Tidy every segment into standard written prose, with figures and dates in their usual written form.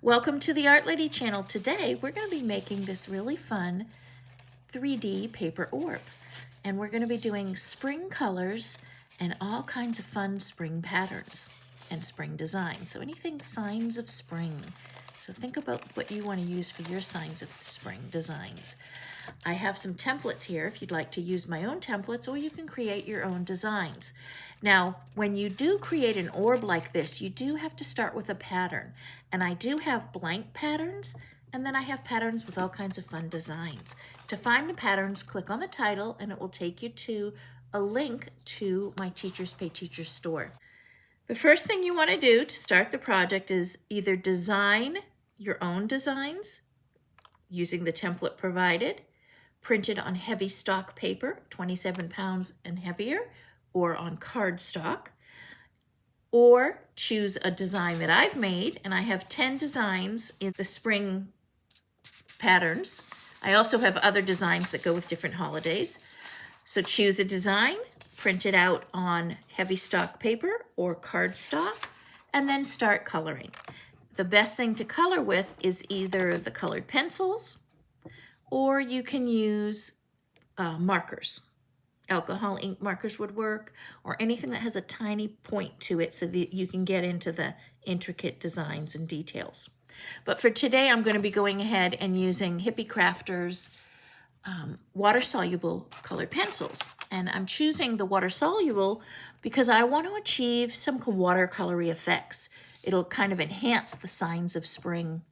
Welcome to the Art Lady channel. Today we're going to be making this really fun 3D paper orb. And we're going to be doing spring colors and all kinds of fun spring patterns and spring designs. So anything signs of spring. So think about what you want to use for your signs of spring designs. I have some templates here if you'd like to use my own templates, or you can create your own designs. Now, when you do create an orb like this, you do have to start with a pattern. And I do have blank patterns, and then I have patterns with all kinds of fun designs. To find the patterns, click on the title, and it will take you to a link to my Teachers Pay Teachers store. The first thing you want to do to start the project is either design your own designs using the template provided, printed on heavy stock paper, 27 pounds and heavier, or on cardstock, or choose a design that I've made, and I have 10 designs in the spring patterns. I also have other designs that go with different holidays. So choose a design, print it out on heavy stock paper or cardstock, and then start coloring. The best thing to color with is either the colored pencils, or you can use markers. Alcohol ink markers would work, or anything that has a tiny point to it so that you can get into the intricate designs and details. But for today, I'm going to be going ahead and using Hippy Crafters water-soluble colored pencils. And I'm choosing the water-soluble because I want to achieve some watercolory effects. It'll kind of enhance the signs of spring,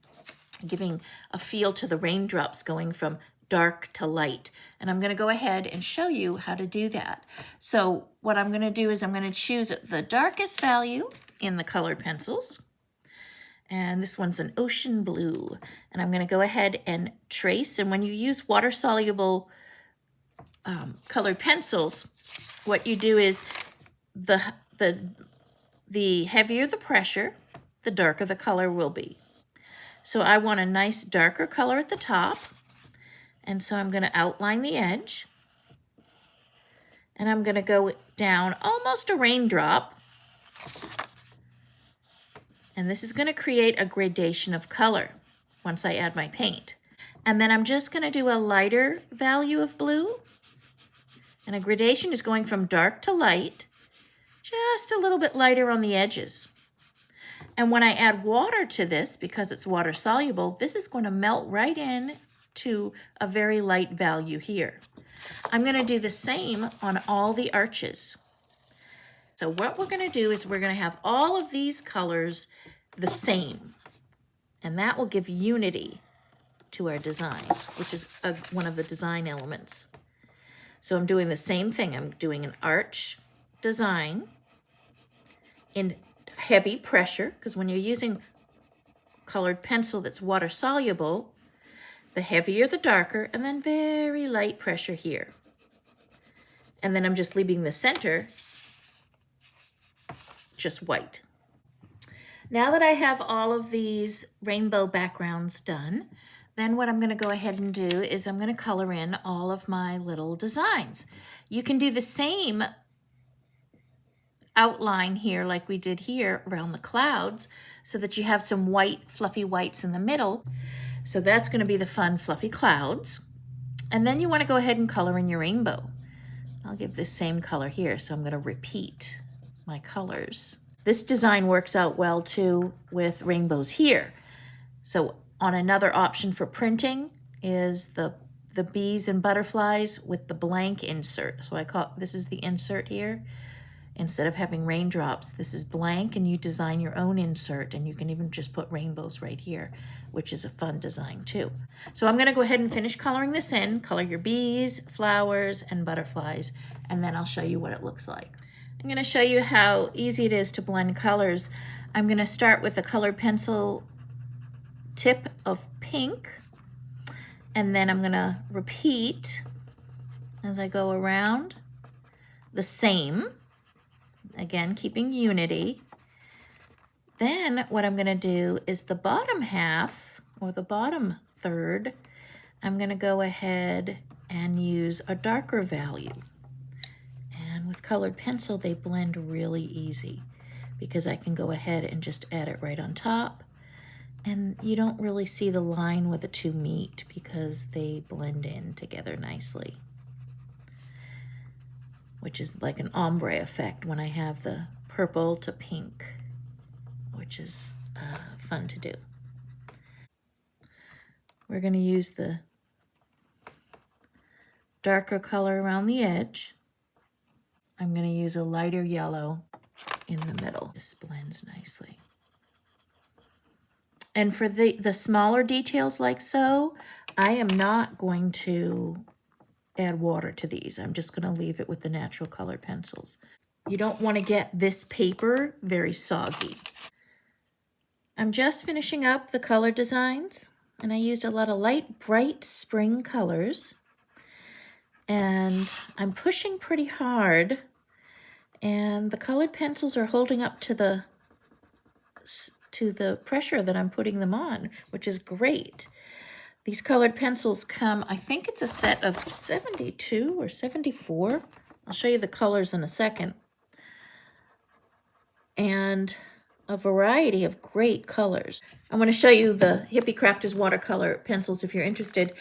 giving a feel to the raindrops going from dark to light. And I'm going to go ahead and show you how to do that. So what I'm going to do is I'm going to choose the darkest value in the colored pencils. And this one's an ocean blue. And I'm going to go ahead and trace. And when you use water-soluble colored pencils, what you do is the heavier the pressure, the darker the color will be. So I want a nice darker color at the top. And so I'm going to outline the edge. And I'm going to go down almost a raindrop. And this is going to create a gradation of color once I add my paint. And then I'm just going to do a lighter value of blue. And a gradation is going from dark to light, just a little bit lighter on the edges. And when I add water to this, because it's water soluble, this is going to melt right in to a very light value here. I'm going to do the same on all the arches. So what we're going to do is we're going to have all of these colors the same, and that will give unity to our design, which is one of the design elements. So I'm doing the same thing. I'm doing an arch design in heavy pressure, because when you're using colored pencil that's water soluble, the heavier the darker, and then very light pressure here. And then I'm just leaving the center just white. Now that I have all of these rainbow backgrounds done, then what I'm going to go ahead and do is I'm going to color in all of my little designs. You can do the same outline here like we did here around the clouds so that you have some white, fluffy whites in the middle. So that's going to be the fun, fluffy clouds. And then you want to go ahead and color in your rainbow. I'll give this same color here, so I'm going to repeat my colors. This design works out well too with rainbows here. So on another option for printing is the bees and butterflies with the blank insert. So this is the insert here. Instead of having raindrops, this is blank, and you design your own insert, and you can even just put rainbows right here, which is a fun design too. So I'm going to go ahead and finish coloring this in. Color your bees, flowers, and butterflies, and then I'll show you what it looks like. I'm going to show you how easy it is to blend colors. I'm going to start with a colored pencil tip of pink, and then I'm going to repeat as I go around the same. Again, keeping unity. Then what I'm going to do is the bottom half, or the bottom third, I'm going to go ahead and use a darker value. And with colored pencil, they blend really easy because I can go ahead and just add it right on top. And you don't really see the line where the two meet because they blend in together nicely, which is like an ombre effect when I have the purple to pink, which is fun to do. We're going to use the darker color around the edge. I'm going to use a lighter yellow in the middle. This blends nicely. And for the smaller details like so, I am not going to add water to these. I'm just going to leave it with the natural colored pencils. You don't want to get this paper very soggy. I'm just finishing up the color designs, and I used a lot of light, bright spring colors. And I'm pushing pretty hard, and the colored pencils are holding up to the pressure that I'm putting them on, which is great. These colored pencils come, I think it's a set of 72 or 74. I'll show you the colors in a second. And a variety of great colors. I want to show you the Hippy Crafters watercolor pencils if you're interested.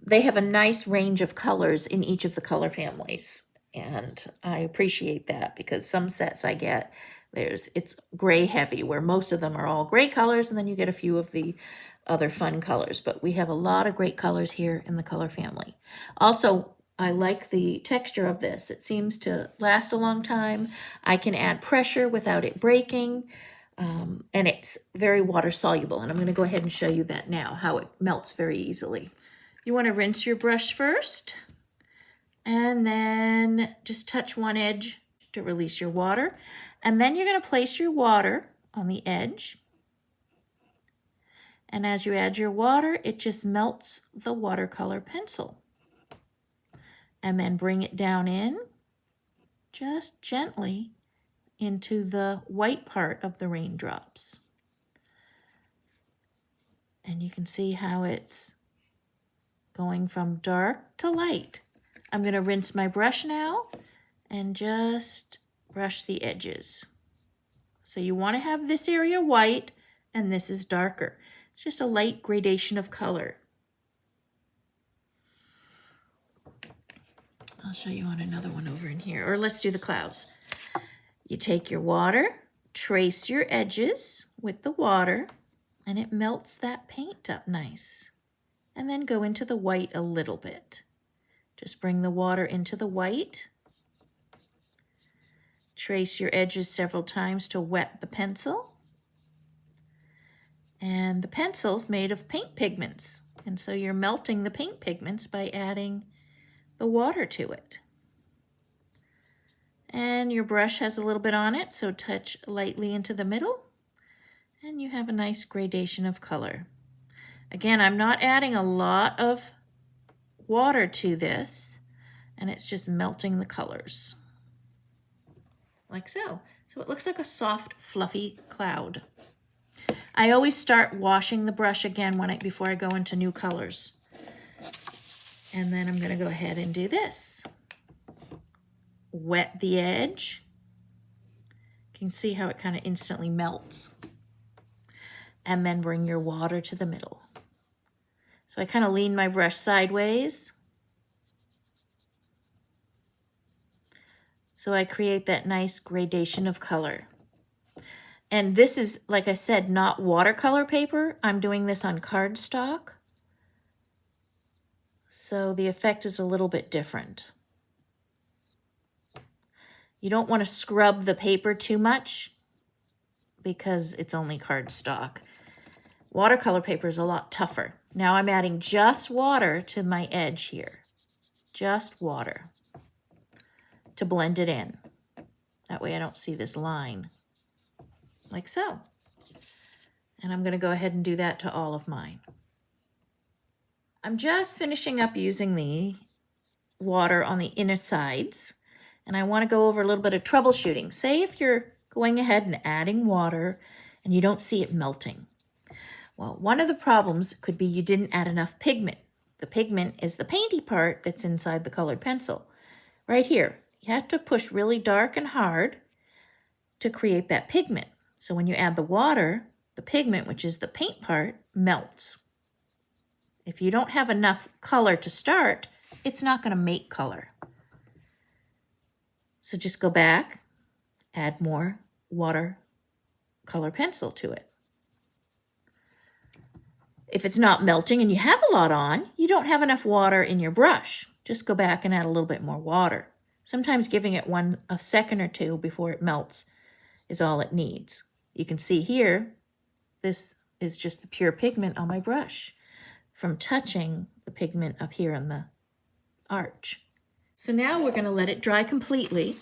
They have a nice range of colors in each of the color families. And I appreciate that because some sets I get, it's gray heavy, where most of them are all gray colors, and then you get a few of the other fun colors. But we have a lot of great colors here in the color family. Also, I like the texture of this. It seems to last a long time. I can add pressure without it breaking, and it's very water soluble. And I'm going to go ahead and show you that now, how it melts very easily. You want to rinse your brush first, and then just touch one edge to release your water. And then you're going to place your water on the edge. And as you add your water, it just melts the watercolor pencil. And then bring it down in, just gently, into the white part of the raindrops. And you can see how it's going from dark to light. I'm going to rinse my brush now and just brush the edges. So you want to have this area white and this is darker. It's just a light gradation of color. I'll show you on another one over in here, or let's do the clouds. You take your water, trace your edges with the water, and it melts that paint up nice. And then go into the white a little bit. Just bring the water into the white. Trace your edges several times to wet the pencil. And the pencil's made of paint pigments. And so you're melting the paint pigments by adding the water to it. And your brush has a little bit on it, so touch lightly into the middle. And you have a nice gradation of color. Again, I'm not adding a lot of water to this, and it's just melting the colors. Like so. So it looks like a soft, fluffy cloud. I always start washing the brush again before I go into new colors. And then I'm going to go ahead and do this. Wet the edge. You can see how it kind of instantly melts. And then bring your water to the middle. So I kind of lean my brush sideways. So I create that nice gradation of color. And this is, like I said, not watercolor paper. I'm doing this on cardstock. So the effect is a little bit different. You don't want to scrub the paper too much because it's only cardstock. Watercolor paper is a lot tougher. Now I'm adding just water to my edge here. Just water to blend it in. That way I don't see this line. Like so. And I'm going to go ahead and do that to all of mine. I'm just finishing up using the water on the inner sides. And I want to go over a little bit of troubleshooting. Say if you're going ahead and adding water and you don't see it melting. Well, one of the problems could be you didn't add enough pigment. The pigment is the painty part that's inside the colored pencil. Right here, you have to push really dark and hard to create that pigment. So when you add the water, the pigment, which is the paint part, melts. If you don't have enough color to start, it's not going to make color. So just go back, add more watercolor pencil to it. If it's not melting and you have a lot on, you don't have enough water in your brush. Just go back and add a little bit more water. Sometimes giving it a second or two before it melts is all it needs. You can see here, this is just the pure pigment on my brush from touching the pigment up here on the arch. So now we're going to let it dry completely.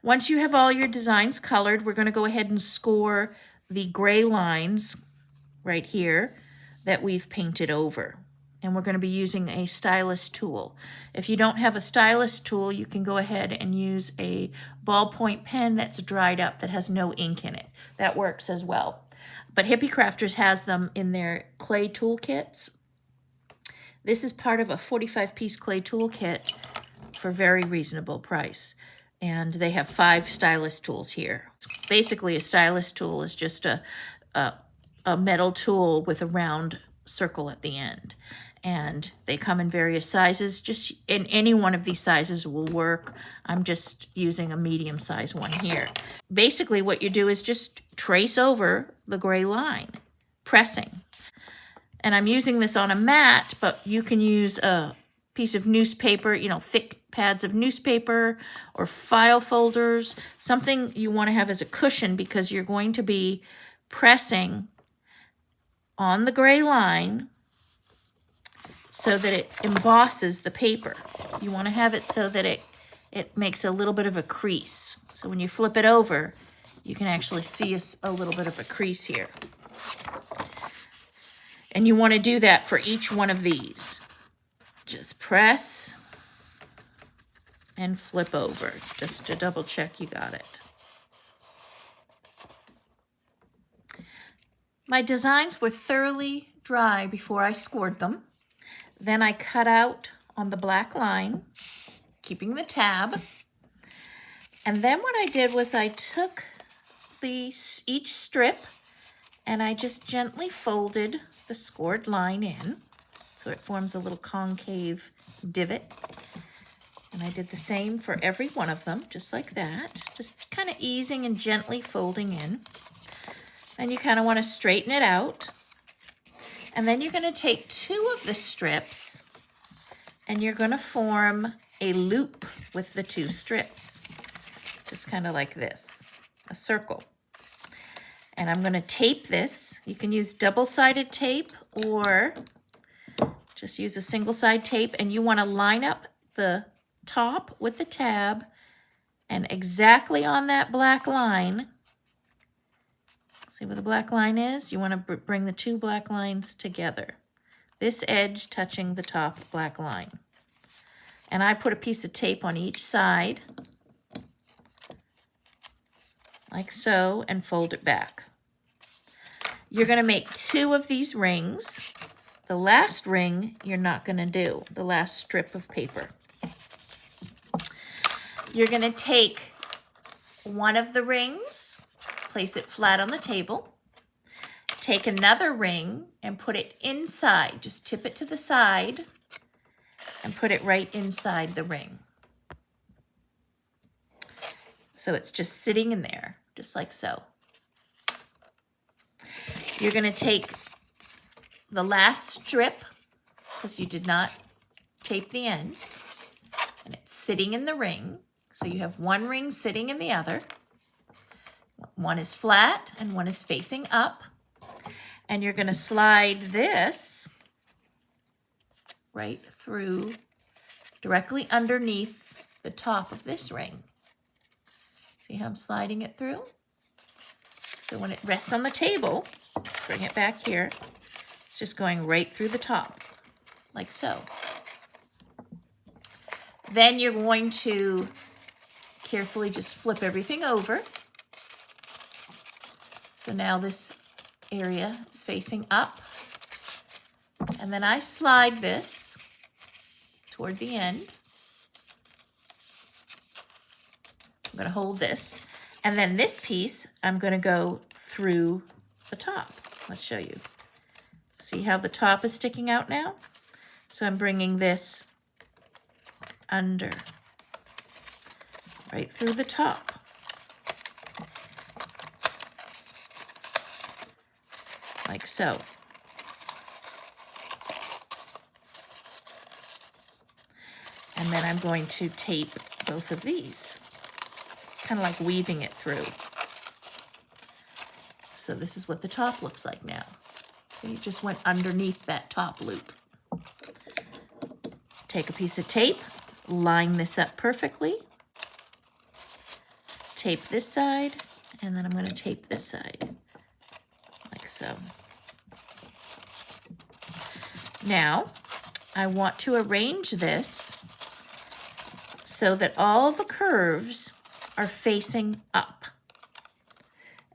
Once you have all your designs colored, we're going to go ahead and score the gray lines right here that we've painted over. And we're going to be using a stylus tool. If you don't have a stylus tool, you can go ahead and use a ballpoint pen that's dried up that has no ink in it. That works as well. But Hippy Crafters has them in their clay tool kits. This is part of a 45-piece clay tool kit for a very reasonable price. And they have 5 stylus tools here. Basically, a stylus tool is just a metal tool with a round circle at the end. And they come in various sizes. Just in any one of these sizes will work. I'm just using a medium size one here. Basically, what you do is just trace over the gray line, pressing. And I'm using this on a mat, but you can use a piece of newspaper, you know, thick pads of newspaper or file folders, something you want to have as a cushion because you're going to be pressing on the gray line so that it embosses the paper. You want to have it so that it makes a little bit of a crease. So when you flip it over, you can actually see a little bit of a crease here. And you want to do that for each one of these. Just press and flip over just to double check you got it. My designs were thoroughly dry before I scored them. Then I cut out on the black line, keeping the tab. And then what I did was I took each strip and I just gently folded the scored line in so it forms a little concave divot. And I did the same for every one of them, just like that, just kind of easing and gently folding in. Then you kind of want to straighten it out. And then you're going to take 2 of the strips and you're going to form a loop with the 2 strips. Just kind of like this, a circle. And I'm going to tape this. You can use double-sided tape or just use a single-side tape. And you want to line up the top with the tab and exactly on that black line. See where the black line is? You want to bring the 2 black lines together. This edge touching the top black line. And I put a piece of tape on each side, like so, and fold it back. You're going to make 2 of these rings. The last ring you're not going to do, the last strip of paper. You're going to take one of the rings, place it flat on the table. Take another ring and put it inside. Just tip it to the side and put it right inside the ring. So it's just sitting in there, just like so. You're going to take the last strip, because you did not tape the ends, and it's sitting in the ring. So you have one ring sitting in the other. One is flat and one is facing up. And you're going to slide this right through, directly underneath the top of this ring. See how I'm sliding it through? So when it rests on the table, bring it back here, it's just going right through the top, like so. Then you're going to carefully just flip everything over. So now this area is facing up. And then I slide this toward the end. I'm going to hold this. And then this piece, I'm going to go through the top. Let's show you. See how the top is sticking out now? So I'm bringing this under, right through the top. Like so. And then I'm going to tape both of these. It's kind of like weaving it through. So this is what the top looks like now. So you just went underneath that top loop. Take a piece of tape, line this up perfectly. Tape this side, and then I'm going to tape this side, like so. Now, I want to arrange this so that all the curves are facing up.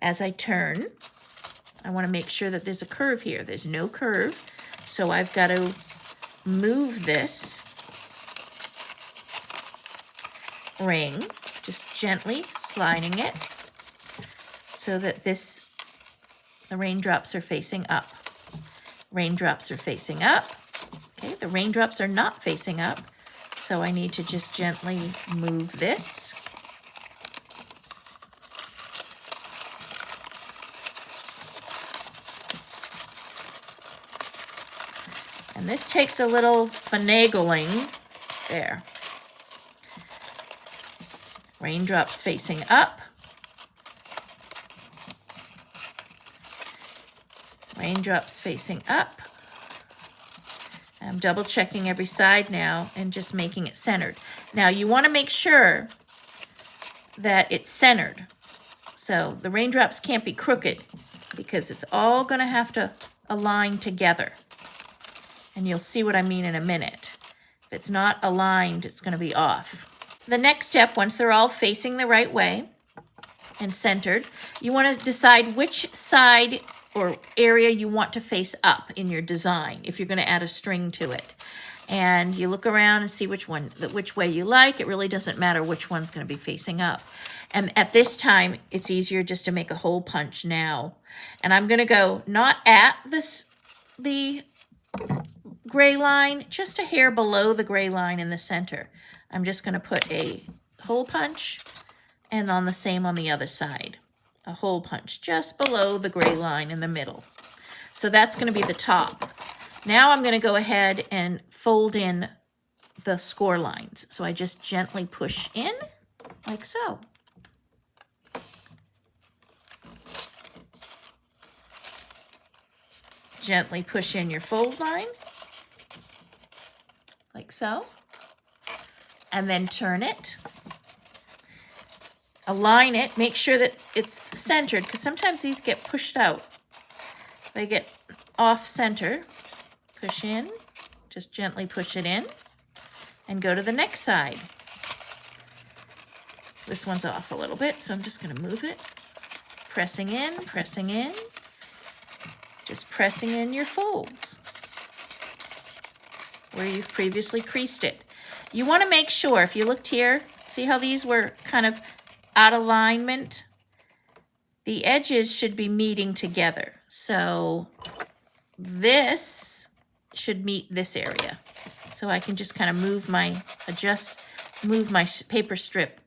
As I turn, I want to make sure that there's a curve here. There's no curve, so I've got to move this ring, just gently sliding it so that the raindrops are facing up. Raindrops are facing up. Okay, the raindrops are not facing up, so I need to just gently move this. And this takes a little finagling. There. Raindrops facing up. Raindrops facing up. I'm double checking every side now and just making it centered. Now you want to make sure that it's centered. So the raindrops can't be crooked because it's all going to have to align together. And you'll see what I mean in a minute. If it's not aligned, it's going to be off. The next step, once they're all facing the right way and centered, you want to decide which side or area you want to face up in your design if you're going to add a string to it. And you look around and see which way you like. It really doesn't matter which one's going to be facing up. And at this time, it's easier just to make a hole punch now. And I'm going to go not at the gray line, just a hair below the gray line in the center. I'm just going to put a hole punch, and on the same on the other side. A hole punch just below the gray line in the middle. So that's going to be the top. Now I'm going to go ahead and fold in the score lines. So I just gently push in, like so. Gently push in your fold line, like so. And then turn it, align it, make sure that it's centered, because sometimes these get pushed out. They get off center. Push in, just gently push it in, and go to the next side. This one's off a little bit, so I'm just going to move it. Pressing in, just pressing in your folds where you've previously creased it. You want to make sure, if you looked here, see how these were kind of out of alignment? The edges should be meeting together. So this should meet this area. So I can just kind of move my paper strip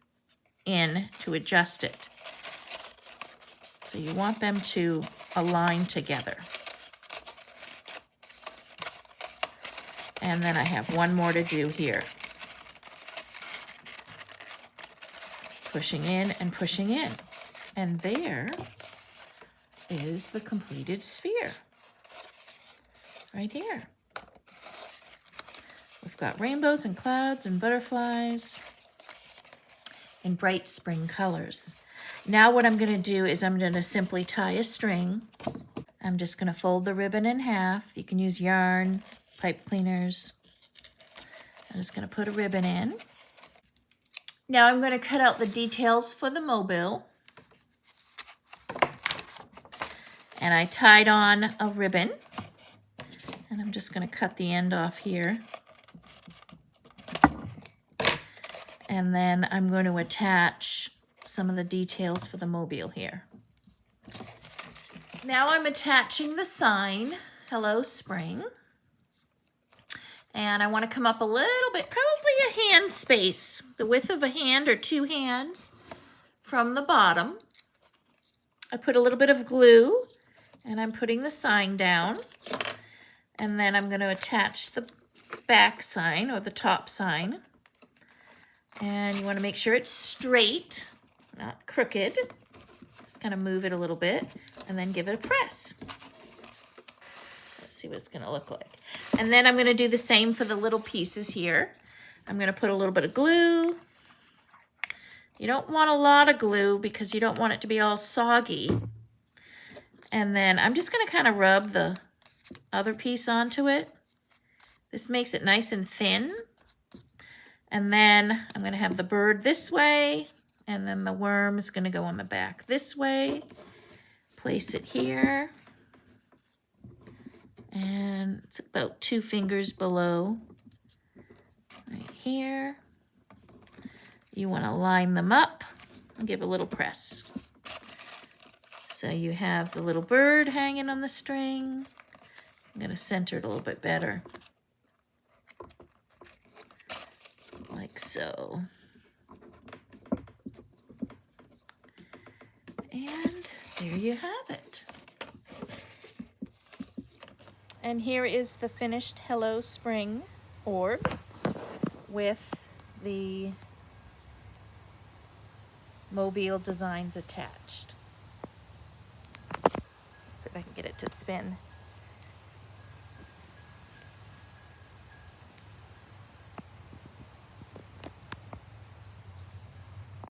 in to adjust it. So you want them to align together. And then I have one more to do here. Pushing in and pushing in. And there is the completed sphere. Right here. We've got rainbows and clouds and butterflies in bright spring colors. Now what I'm going to do is I'm going to simply tie a string. I'm just going to fold the ribbon in half. You can use yarn, pipe cleaners. I'm just going to put a ribbon in. Now I'm going to cut out the details for the mobile. And I tied on a ribbon. And I'm just going to cut the end off here. And then I'm going to attach some of the details for the mobile here. Now I'm attaching the sign, Hello Spring. And I want to come up a little bit, probably a hand space, the width of a hand or 2 hands from the bottom. I put a little bit of glue and I'm putting the sign down. And then I'm going to attach the back sign or the top sign. And you want to make sure it's straight, not crooked. Just kind of move it a little bit and then give it a press. Let's see what it's going to look like. And then I'm going to do the same for the little pieces here. I'm going to put a little bit of glue. You don't want a lot of glue because you don't want it to be all soggy. And then I'm just going to kind of rub the other piece onto it. This makes it nice and thin. And then I'm going to have the bird this way, and then the worm is going to go on the back this way. Place it here. And it's about 2 fingers below, right here. You want to line them up and give a little press. So you have the little bird hanging on the string. I'm going to center it a little bit better. Like so. And there you have it. And here is the finished Hello Spring orb with the Mobile designs attached. See if I can get it to spin.